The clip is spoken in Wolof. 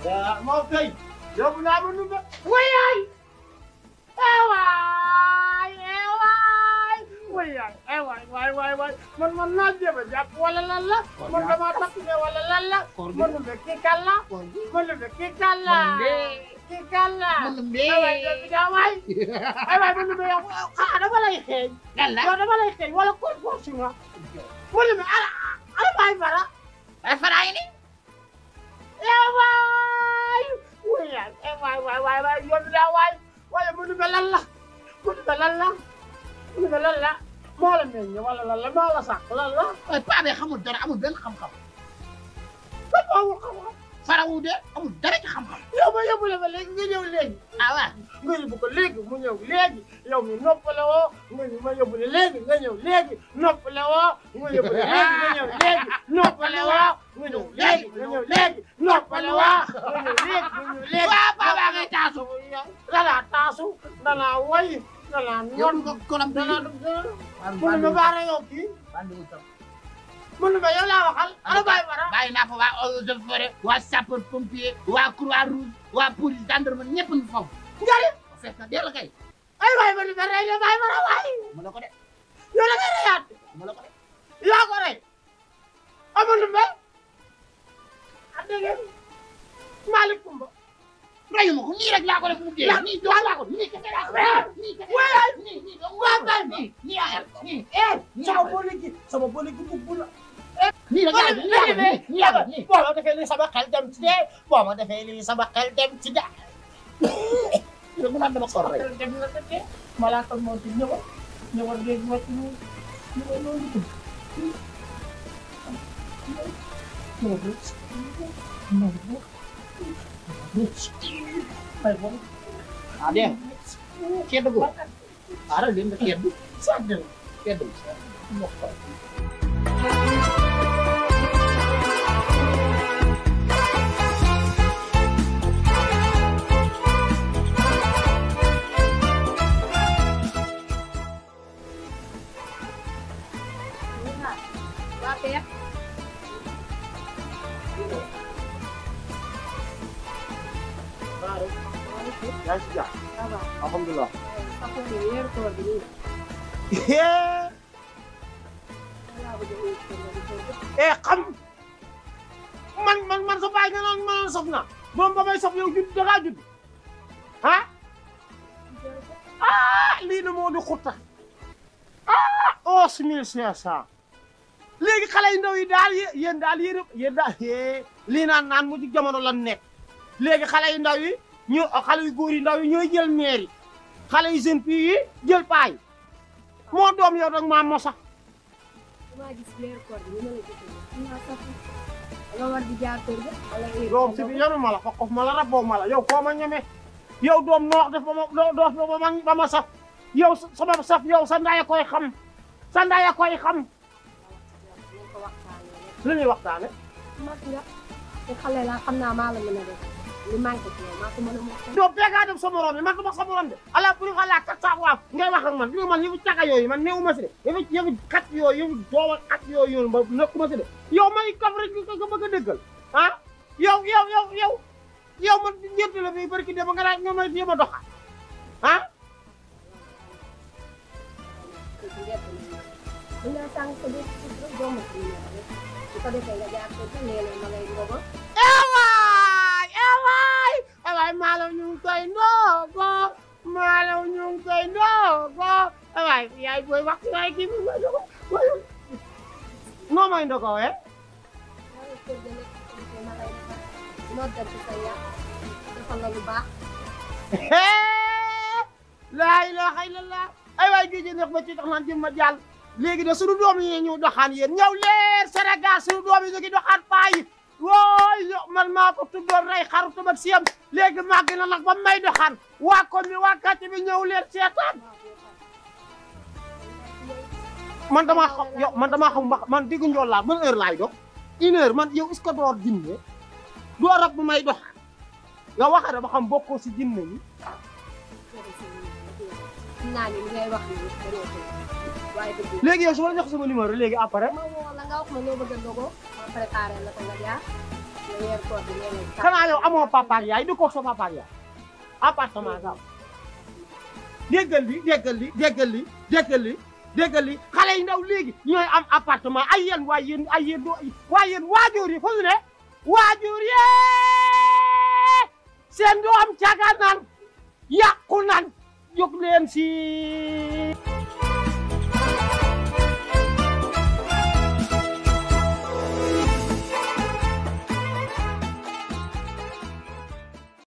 Ya mau kay. Yo bu na bu ba. Wayay. Eway. Wayay. Way. Man na jeba japp wala lalla. Man dama tak ne wala lalla. Man be ki kala. Man be ki kala. Ki kala. Eway da way. Eway man be yow. Ada balay xey. Lalla. Ada balay xey wala ko ci nga. Wala me ala bay bara. Ay fara ini. Eway. Wayay. Way. Yo da way. Way man be lalla. Mu ne lan la moo la meññ wala lan la moo la sàkk lan la. waaye paa bi xamul dara amul benn xam-xam. lan moo amul xam-xam. farawu de amul dara ci xam-xam. yow ma yóbbu la ba léegi nga ñëw léegi. ah waaw. nga yóbbu ko léegi mu ñëw léegi yow mi noppale woo ma yóbbu la léegi nga ñëw léegi noppale woo nga yóbbu la léegi nga ñëw léegi noppale woo nga ñëw léegi nga ñëw léegi noppale woo nga ñëw léegi. waaw paa ngay taasu. danaa taasu danaa woy. yow ko kolam bi mën na baara yow kii mën na yow laa waxal ana bàyyi bara bàyyi naa fa waa eaux et forêt waa sapeur pompier waa croix rouge waa police gendarmerie ñëpp ñu foofu njëriñ fekk na dell kay ay waay mën na rey la bàyyi bara waay mu la ko de yow la ngay reyaat mu la ko de yaa ko rey amul mbay a dégg Malick Coumba rayu ma ko nii rek laa ko def mu dee nii doo laa ko nii kese laa ko nii kese nii waa bay ma nii ayal nii sama boole gi bu la nii rek laa nii boo ma defee lii sama xel dem ci dee boo ma defee lii sama xel dem ci dee mu naan dama ko rey dem na ko dee malaaka moo ci ñëwal léegi wàcc ñu loolu ada keddu go ara lim keddu sadel keddu mokko yaa ngi si jàpp. ça va. alhamdulilah. Papa de weeru koor bi nii. xam man sa baay nga naan ma naan sof na moom ba may sof yow judd da ngaa judd lii na moo di xutta 11 500 léegi xale yu ndaw yi daal yéen daal lii naan mu ci jamono lan nekk léegi xale yu ndaw yi xale yu góor yi ndaw yi ñooy jël maire yi xale yu jeune fille yi jël paay moo doom yow nag maa mosa. damaa gis weeru koor bi ñu mën a gis nga war di jaar kër ga wala doom si bi yanu ma la xoqof ma la raboo ma la yow koo ma ñeme yow doom noox def ba ma saf yow sama saf yow sa ndaay koy xam sa ndaay koy xam lu ñuy waxtaane mag nga te xale la xam naa maa la mën a def li manqué ci yow maa ko mën a mokk doo beegaa dem sa morom bi man du ma sa morom de ala pour xalaat kat sax waaw ngay wax ak man li man yëfu caga yooyu man néew ma si de yëfu xat yooyu yëfu doowa xat yooyu ba nekku ma si de yow may kaf rek nga bëgg a déggal yow man ñett la bi barki dem nga daan nga may jéem a doxal dina sànq sa biir doomu si su ko defee nga jaar kër ga nee na ma lay ndogo ewaay maalaw ñu ngi koy ndogo ewaay yaay booy wax yaay kii bi may ndogo noo may ndogo we kër ga nekk ma lay defar noddal ci sa yàq defal la lu baax laa ilaaha illallah ay waay géej neex ba ci tax naan jëm ma jàll léegi de suñu doom yi ñu doxaan yéen ñëw leer Sénégal suñu doom yi ñu ngi doxaan paa yi wooy man maa ko tuddoon rey xaru tabat siyam léegi màgg na nag ba may doxaan waa ko mi waa kàcce bi ñëw leer seetaan man damaa xam man diggu njool laa ban heure laay dox 1 heure man yow est-ce que door jinne doo rab bu may doxaan nga waxa ba xam bokkoo si jinne ñi naa ni li ngay wax ni waaye dëgg léegi yow su ma la jox sama numéro léegi après ma woo la nga wax ma loo bëgg a dogo ma préparé la ko nga jaar weer koor bi nee nañ xanaa yow amoo papa ak yaay du ko sa papa ak yaay appartement nga am déggal li xale yi ndaw léegi ñooy am appartement ay yéen waajur yi fu ñu ne waajur yi seen doom caga nan yàqu nan jóg leen si